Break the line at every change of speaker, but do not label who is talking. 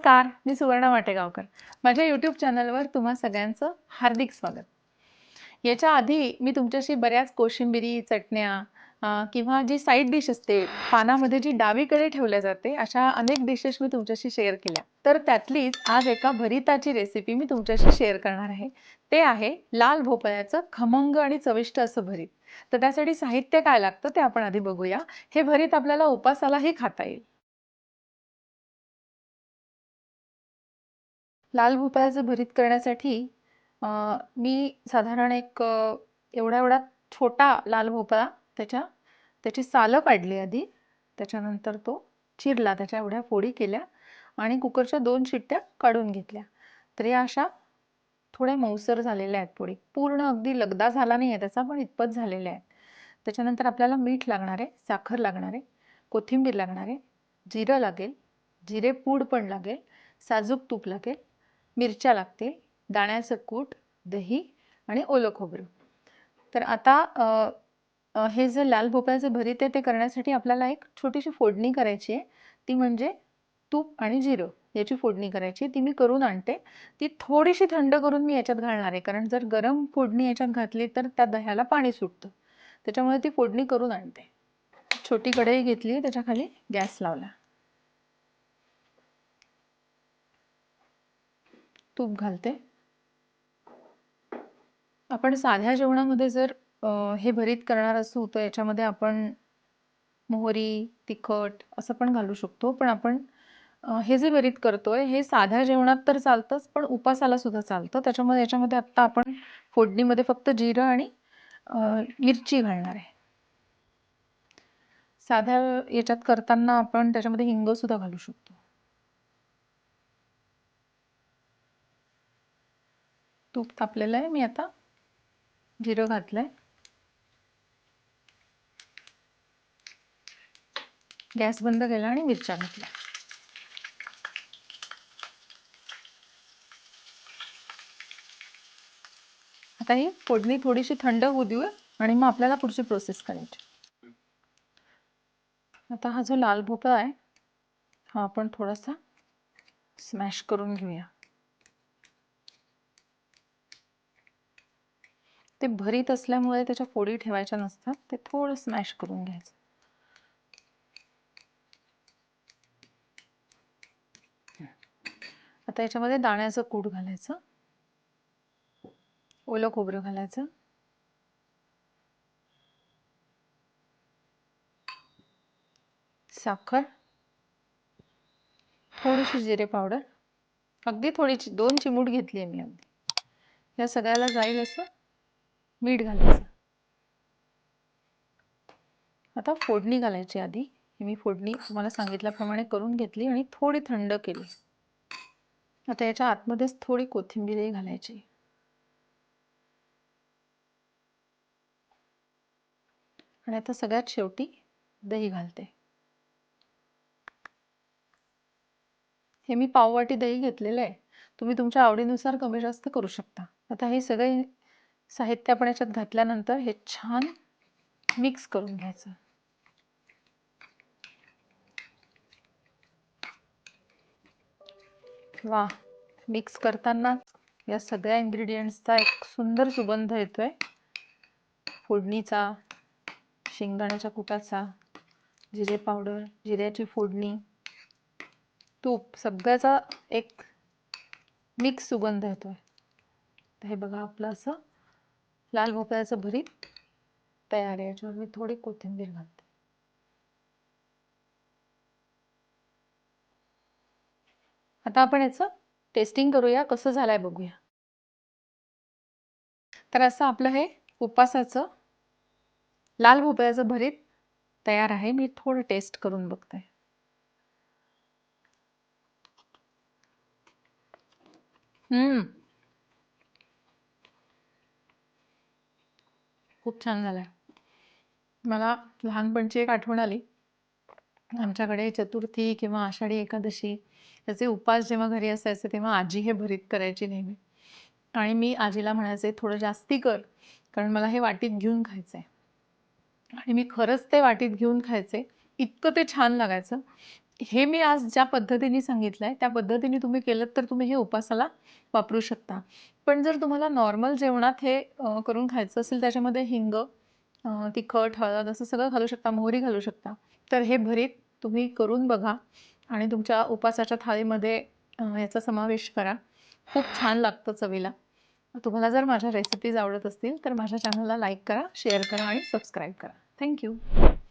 नमस्कार, मी सुवर्णा वाटेगावकर. माझ्या YouTube चॅनलवर तुम्हा सगळ्यांचं हार्दिक स्वागत. याच्या आधी मी तुमच्याशी बऱ्याच कोशिंबिरी, चटण्या किंवा जी साइड डिश असते, पानामध्ये जी डावीकडे ठेवल्या जाते, अशा अनेक डिशेस मी तुमच्याशी शेअर केल्या. तर त्यातलीच आज एका भरिताची रेसिपी मी तुमच्याशी शेअर करणार आहे. ते आहे लाल भोपळ्याचं खमंग आणि चविष्ट असं भरीत. तर त्यासाठी साहित्य काय लागतं ते आपण आधी बघूया. हे भरीत आपल्याला उपासालाही खाता येईल. लाल भोपळ्याचं भरीत करण्यासाठी अ, मी साधारण एक एवढा एवढा छोटा लाल भोपळा त्याची सालं काढली आधी. त्याच्यानंतर तो चिरला, त्याच्या एवढ्या फोडी केल्या आणि कुकरच्या 2 शिट्ट्या काढून घेतल्या. तर या अशा थोड्या मऊसर झालेल्या आहेत फोडी. पूर्ण अगदी लगदा झाला नाही आहे त्याचा, पण इतपत झालेल्या आहेत. त्याच्यानंतर आपल्याला मीठ लागणार आहे, साखर लागणार आहे, कोथिंबीर लागणार आहे, जिरं लागेल, जिरेपूड पण लागेल, साजूक तूप लागेल, मिरच्या लागतील, दाण्याचं कूट, दही आणि ओलं खोबरं. तर आता हे जे लाल भोपळ्याचं भरीत आहे ते करण्यासाठी आपल्याला एक छोटीशी फोडणी करायची आहे. ती म्हणजे तूप आणि जिरं याची फोडणी करायची. ती मी करून आणते. ती थोडीशी थंड करून मी याच्यात घालणार आहे, कारण जर गरम फोडणी याच्यात घातली तर त्या दह्याला पाणी सुटतं. त्याच्यामुळे ती फोडणी करून आणते. छोटी कढई घेतली, त्याच्या खाली गॅस लावला, तूप घालते. आपण साध्या जेवणामध्ये जर हे भरीत करणार असू तर याच्यामध्ये आपण मोहरी, तिखट असं पण घालू शकतो. पण आपण हे जे भरीत करतोय हे साध्या जेवणात तर चालतंच, पण उपासाला सुद्धा चालतं. त्याच्यामुळे याच्यामध्ये आत्ता आपण फोडणीमध्ये फक्त जिरं आणि मिरची घालणार आहे. साध्या याच्यात करताना आपण त्याच्यामध्ये हिंग सुद्धा घालू शकतो. तूप तापलेलं आहे, मी आता जिरं घातलंय. गॅस बंद केला आणि मिरच्या घातल्या. आता ही फोडणी थोडीशी थंड होऊ देऊ आणि मग आपल्याला पुढची प्रोसेस करायची. आता हा जो लाल भोपळा आहे हा आपण थोडासा स्मॅश करून घेऊया. ते भरीत असल्यामुळे त्याच्या फोडी ठेवायच्या नसतात, ते थोडं स्मॅश करून घ्यायचं. आता याच्यामध्ये दाण्याचं कूट घालायचं, ओलं खोबरं घालायचं, साखर, थोडीशी जिरे पावडर, अगदी थोडीशी 2 चिमूट घेतली आहे मी अगदी. या सगळ्याला जाईल असं मीठ घालायचं. आता फोडणी घालायची आधी. ही मी फोडणी तुम्हाला सांगितल्याप्रमाणे करून घेतली आणि थोडी थंड केली. आता याच्या आतमध्येच थोडी कोथिंबीरही घालायची आणि आता सगळ्यात शेवटी दही घालते. हे मी पाववाटी दही घेतलेलं आहे. तुम्ही तुमच्या आवडीनुसार कमी जास्त करू शकता. आता हे सगळे साहित्य आपण याच्यात घातल्यानंतर हे छान मिक्स करून घ्यायचं. वा, मिक्स करताना या सगळ्या इन्ग्रेडियंट्सचा एक सुंदर सुगंध येतोय. फोडणीचा, शेंगदाण्याच्या कुटाचा, जिरे पावडर, जिऱ्याची फोडणी, तूप, सगळ्याचा एक मिक्स सुगंध येतोय. तर हे बघा, आपलं असं लाल भोपळ्याचं भरीत तयार आहे. याच्यावर मी थोडी कोथिंबीर घालते. आता आपण याचं टेस्टिंग करूया, कसं झालंय बघूया. तर असं आपलं हे उपासाचं लाल भोपळ्याचं भरीत तयार आहे. मी थोडं टेस्ट करून बघते. खूप छान झालंय. मला लहानपणची एक आठवण आली. आमच्याकडे चतुर्थी किंवा आषाढी एकादशी याचे उपास जेव्हा घरी असायचे तेव्हा आजी हे भरीत करायची नेहमी. आणि मी आजीला म्हणायचे, थोडं जास्ती कर, कारण मला हे वाटीत घेऊन खायचंय. आणि मी खरंच ते वाटीत घेऊन खायचे. इतकं ते छान लागायचं. हे मी आज ज्या पद्धतीने सांगितलंय त्या पद्धतीने तुम्ही केलत तर तुम्ही हे उपासाला वापरू शकता. पण जर तुम्हाला नॉर्मल जेवणात हे करून खायचं असेल त्याच्यामध्ये हिंग, तिखट, हळद असं सगळं घालू शकता, मोहरी घालू शकता. तर हे भरीत तुम्ही करून बघा आणि तुमच्या उपासाच्या थाळीमध्ये याचा समावेश करा. खूप छान लागतं चवीला. तुम्हाला जर माझ्या रेसिपीज आवडत असतील तर माझ्या चॅनलला लाईक करा, शेअर करा आणि सबस्क्राईब करा. Thank you.